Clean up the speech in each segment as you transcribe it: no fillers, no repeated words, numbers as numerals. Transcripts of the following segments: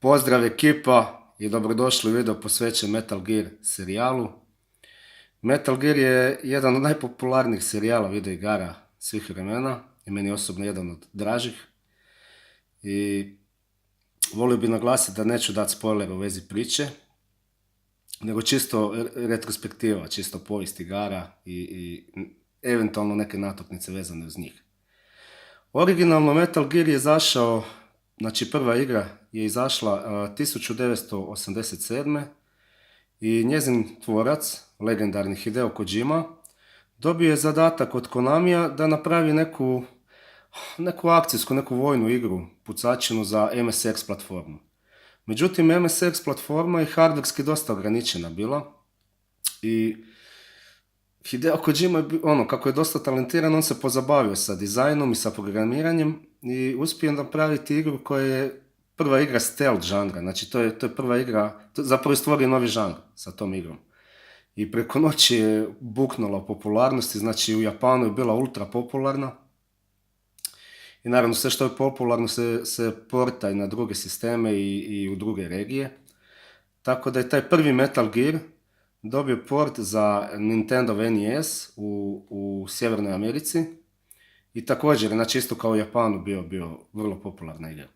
Pozdrav ekipa i dobrodošli u video posvećen Metal Gear serijalu. Metal Gear je jedan od najpopularnijih serijala video igara svih vremena i meni osobno jedan od dražih. I volio bih naglasiti da neću dati spoiler u vezi priče, nego čisto retrospektiva, čisto povijest igara i eventualno neke natuknice vezane uz njih. Originalno Metal Gear je izašao, znači prva igra je izašla 1987. i njezin tvorac, legendarni Hideo Kojima, dobio je zadatak od Konamija da napravi neku akcijsku, neku vojnu igru, pucačinu za MSX platformu. Međutim, MSX platforma je hardverski dosta ograničena bila i Hideo Kojima, kako je dosta talentiran, on se pozabavio sa dizajnom i sa programiranjem i uspio napraviti igru koja je prva igra stealth žanra. Znači, to je prva igra, zapravo stvorio novi žanr sa tom igrom. I preko noći je buknula u popularnosti, znači u Japanu je bila ultra popularna. I naravno sve što je popularno se porta i na druge sisteme i u druge regije. Tako da je taj prvi Metal Gear dobio port za Nintendo NES u Sjevernoj Americi i također, znači isto kao u Japanu bio vrlo popularna igra.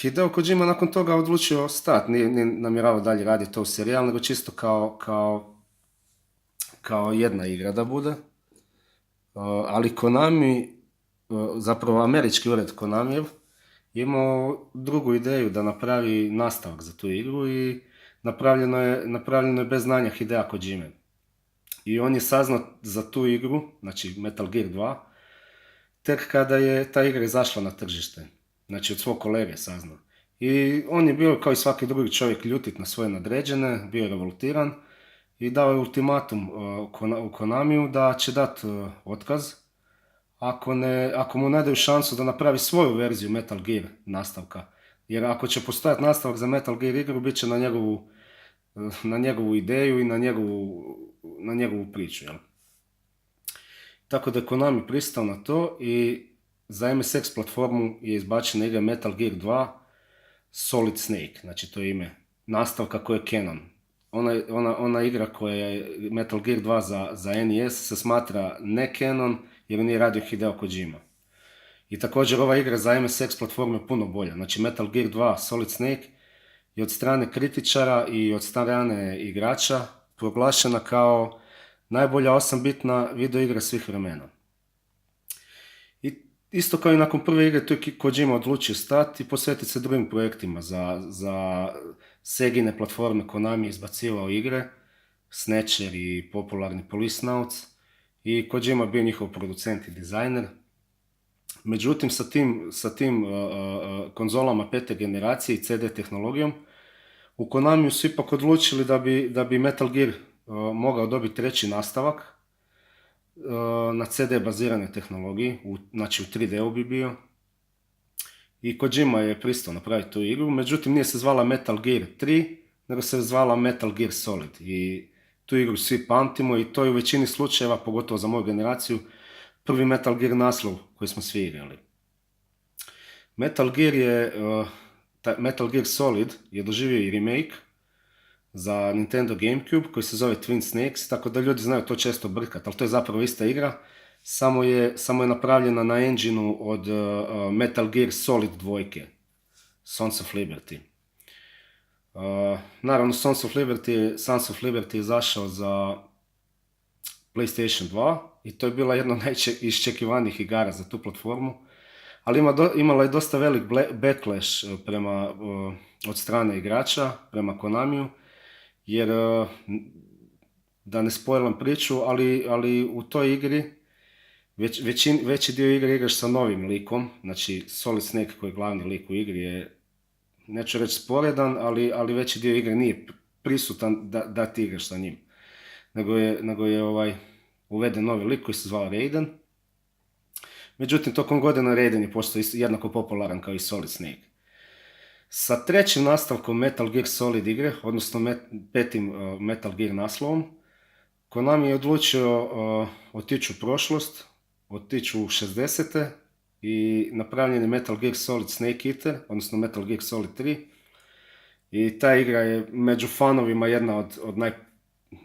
Hideo Kojima nakon toga odlučio stati, nije namjeravao dalje raditi to u serijal, nego čisto kao jedna igra da bude. Ali Konami, zapravo američki ured Konamijev, imao drugu ideju da napravi nastavak za tu igru i napravljeno je bez znanja Hidea Kojime. I on je saznao za tu igru, znači Metal Gear 2, tek kada je ta igra izašla na tržište. Znači od svog kolege saznao. I on je bio kao i svaki drugi čovjek ljutit na svoje nadređene, bio je revoltiran i dao je ultimatum u Konamiju da će dati otkaz ako mu ne daju šansu da napravi svoju verziju Metal Gear nastavka. Jer ako će postojati nastavak za Metal Gear igru, bit će na njegovu ideju i na njegovu priču. Jel? Tako da je Konami pristao na to i za MSX platformu je izbačena igra Metal Gear 2 Solid Snake, znači to je ime nastavka koja je canon. Ona igra koja je Metal Gear 2 za NES se smatra ne canon jer nije radio Hideo Kojima. I također ova igra za MSX platformu je puno bolja. Znači Metal Gear 2 Solid Snake je od strane kritičara i od strane igrača proglašena kao najbolja 8-bitna video igra svih vremena. I isto kao i nakon prve igre, tu je Kojima odlučio stati i posvetiti se drugim projektima. Za Segine platforme Konami je izbacivao igre, Snatcher i popularni Policenauts, i Kojima bio njihov producent i dizajner. Međutim, sa tim konzolama pete generacije i CD tehnologijom, u Konamiju su ipak odlučili da bi Metal Gear mogao dobiti treći nastavak na CD bazirane tehnologiji, znači u 3D-u bi bio. I Kojima je pristao napraviti tu igru, međutim nije se zvala Metal Gear 3, nego se zvala Metal Gear Solid. I tu igru svi pamtimo i to je u većini slučajeva, pogotovo za moju generaciju, prvi Metal Gear naslov koji smo svi igrali. Metal Gear Solid je doživio i remake za Nintendo GameCube koji se zove Twin Snakes, tako da ljudi znaju to često brkati, ali to je zapravo ista igra, samo je napravljena na engineu od Metal Gear Solid 2, Sons of Liberty. Naravno, Sons of Liberty je izašao za PlayStation 2 i to je bila jedna od najiščekivanijih igara za tu platformu, ali imala je dosta velik backlash od strane igrača prema Konamiju, jer da ne spoilam priču, ali u toj igri veći dio igre igraš sa novim likom, znači Solid Snake koji je glavni lik u igri je, neću reći sporedan, ali veći dio igre nije prisutan da ti igraš sa njim, nego je uveden novi lik koji se zvao Raiden. Međutim, tokom godina Raiden je postao jednako popularan kao i Solid Snake. Sa trećim nastavkom Metal Gear Solid igre, odnosno petim Metal Gear naslovom, Konami je odlučio otići u prošlost, otići u 60-te i napravljen je Metal Gear Solid Snake Eater, odnosno Metal Gear Solid 3. I ta igra je među fanovima jedna od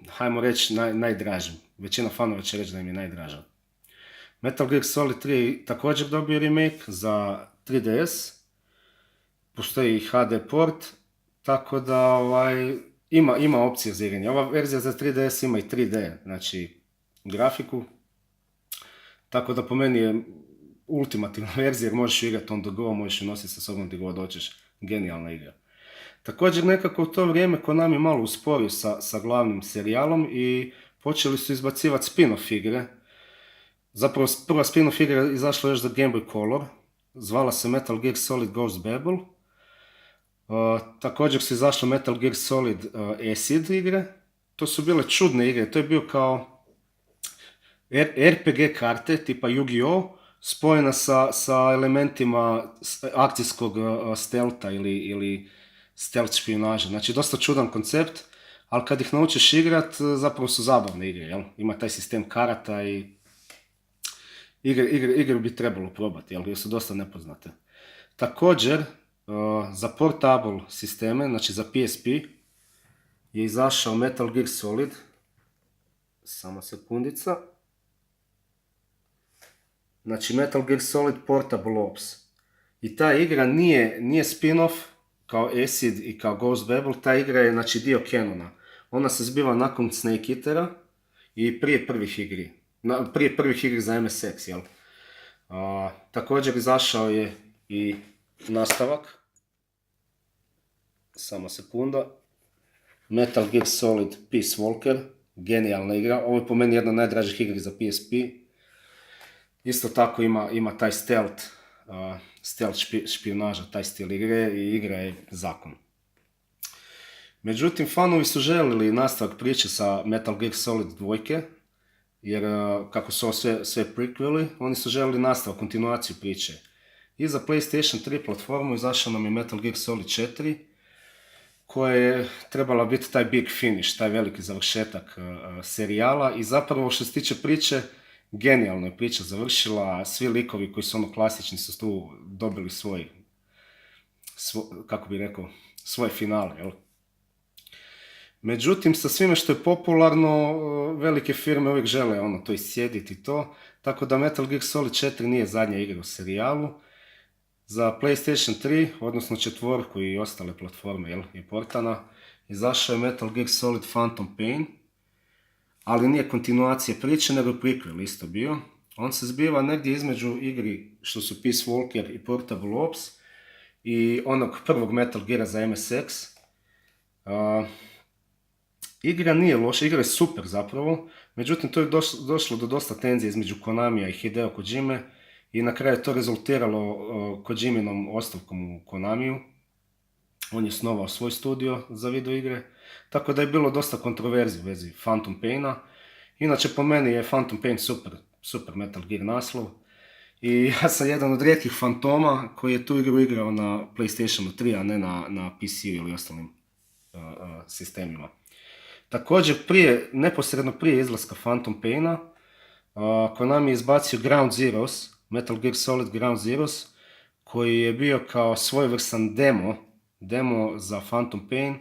hajmo reći, najdražim. Većina fanova će reći da im je najdraža. Metal Gear Solid 3 je također dobio remake za 3DS. Postoji i HD port, tako da ima opcije za igranje. Ova verzija za 3DS ima i 3D, znači grafiku. Tako da po meni je ultimativna verzija jer možeš igrati on the go, možeš ju nositi sa sobom gdje god hoćeš. Genijalna igra. Također nekako u to vrijeme Konami malo usporio sa glavnim serijalom i počeli su izbacivati spin-off igre. Zapravo prva spin-off igra je izašla još za Game Boy Color. Zvala se Metal Gear Solid Ghost Babel. Također su izašle Metal Gear Solid Acid igre. To su bile čudne igre. To je bio kao RPG karte tipa Yu-Gi-Oh! Spojena sa elementima akcijskog stealtha ili stealth špijunaže. Znači dosta čudan koncept, ali kad ih naučiš igrat, zapravo su zabavne igre. Jel? Ima taj sistem karata i igre bi trebalo probati, jer su dosta nepoznate. Također, za portable sisteme, znači za PSP, je izašao Metal Gear Solid. Samo sekundica. Znači Metal Gear Solid Portable Ops. I ta igra nije spin-off kao Acid i kao Ghost Babel, ta igra je znači dio canona. Ona se zbiva nakon Snake Eatera i prije prvih igri za MSX, jel? Također izašao je i nastavak. Samo sekunda. Metal Gear Solid Peace Walker. Genijalna igra. Ovo je po meni jedna od najdražih igri za PSP. Isto tako ima taj stealth špijunaža, taj stil igre i igra je zakon. Međutim, fanovi su željeli nastavak priče sa Metal Gear Solid 2, jer kako su ovo sve prequeli, oni su željeli nastavak, kontinuaciju priče. I za PlayStation 3 platformu izašao nam je Metal Gear Solid 4, koja je trebala biti taj big finish, taj veliki završetak serijala i zapravo što se tiče priče, genijalno je priča završila, svi likovi koji su klasični su tu dobili svoje finale, jel? Međutim, sa svime što je popularno, velike firme uvijek žele to iscijediti i to, tako da Metal Gear Solid 4 nije zadnja igra u serijalu. Za PlayStation 3, odnosno 4 i ostale platforme, jel, je portana, izašao je Metal Gear Solid Phantom Pain, ali nije kontinuacija priče, nego prequel isto bio. On se zbiva negdje između igri što su Peace Walker i Portable Ops i onog prvog Metal Geara za MSX. Igra nije loša, igra je super zapravo, međutim to je došlo do dosta tenzije između Konamija i Hideo Kojime i na kraju je to rezultiralo Kojiminom ostavkom u Konamiju. On je osnovao svoj studio za video igre, tako da je bilo dosta kontroverzije u vezi Phantom Paina. Inače po meni je Phantom Pain super Metal Gear naslov i ja sam jedan od rijetkih fantoma koji je tu igru igrao na PlayStationu 3, a ne na PC-u ili ostalim sistemima. Također neposredno prije izlaska Phantom Paina, Konami je izbacio Ground Zeroes, Metal Gear Solid Ground Zeroes, koji je bio kao svojevrstan demo za Phantom Pain,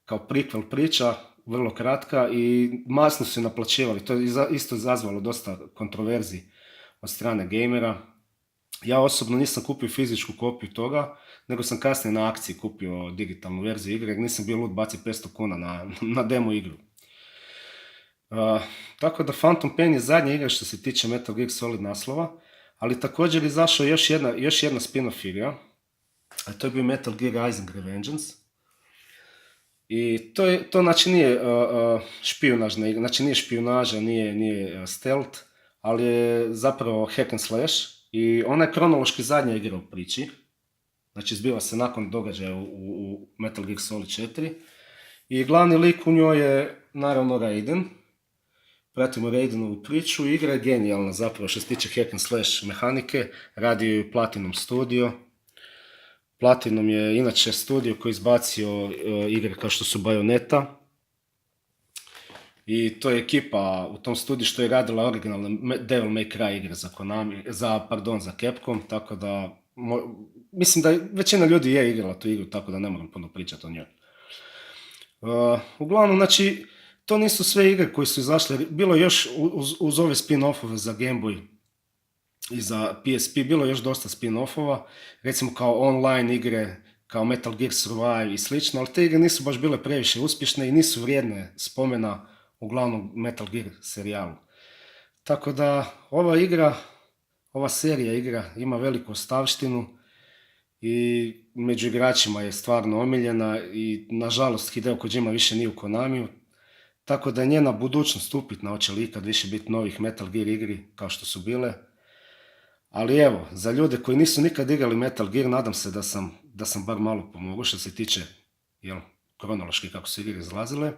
kao prequel priča, vrlo kratka i masno su naplaćivali. To je isto izazvalo dosta kontroverzi od strane gamera. Ja osobno nisam kupio fizičku kopiju toga, nego sam kasnije na akciji kupio digitalnu verziju igre, jer nisam bio lud bacio 500 kuna na demo igru. Tako da Phantom Pain je zadnja igra što se tiče Metal Gear Solid naslova, ali također je izašao još jedna spin-off igra, a to je bio Metal Gear Rising Revengeance. I to znači nije špijunažna igra, znači nije špijunaža, nije stealth, ali je zapravo hack and slash i ona je kronološki zadnja igra u priči. Znači zbiva se nakon događaja u Metal Gear Solid 4 i glavni lik u njoj je naravno Raiden. Pratimo Raidenovu priču i igra je genijalna zapravo što se tiče hack and slash mehanike, radi ju Platinum Studio. Platinum je inače studio koji je izbacio igre kao što su Bayonetta, I to je ekipa u tom studiju što je radila originalne Devil May Cry igre za Konami, za Capcom, tako da mislim da većina ljudi je igrala tu igru, tako da ne moram puno pričati o njoj. Uglavnom, znači, to nisu sve igre koje su izašle, bilo je još uz ove spin-offove za Game Boy i za PSP, bilo je još dosta spin-offova, recimo kao online igre, kao Metal Gear Survive i slično, ali te igre nisu baš bile previše uspješne i nisu vrijedne spomena u glavnom Metal Gear serijalu. Tako da ova serija igra ima veliku ostavštinu i među igračima je stvarno omiljena i nažalost Hideo Kojima više nije u Konamiju, tako da je njena budućnost upitna hoće li ikad više biti novih Metal Gear igri kao što su bile. Ali evo, za ljude koji nisu nikad igrali Metal Gear, nadam se da sam bar malo pomogao što se tiče kronološki kako su igre izlazile.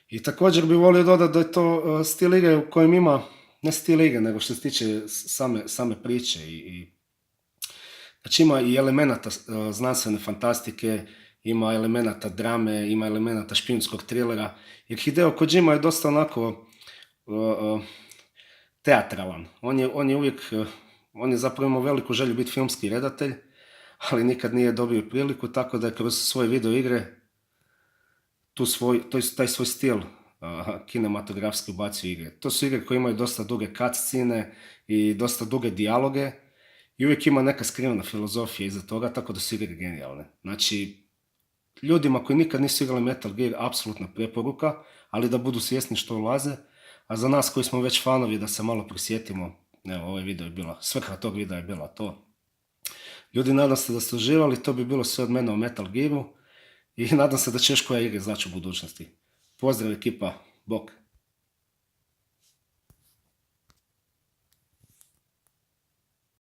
I također bih volio dodati da je to stil igre u kojem ima, ne stil igre, nego što se tiče same priče. Znači ima i elemenata znanstvene fantastike, ima elemenata drame, ima elemenata špijunskog trilera. Jer Hideo Kojima je dosta onako teatralan. On je zapravo imao veliku želju biti filmski redatelj, ali nikad nije dobio priliku, tako da je kroz svoje video igre taj svoj stil kinematografski ubacio igre. To su igre koje imaju dosta duge cutscene i dosta duge dijaloge i uvijek ima neka skrivena filozofija iza toga, tako da su igre genijalne. Znači, ljudima koji nikad nisu igrali Metal Gear, apsolutna preporuka, ali da budu svjesni što ulaze, a za nas koji smo već fanovi da se malo prisjetimo, evo, svrha tog videa je bila to. Ljudi, nadam se da ste uživali, to bi bilo sve od mene o Metal Gearu i nadam se da će još koja igra izaći u budućnosti. Pozdrav ekipa, bok!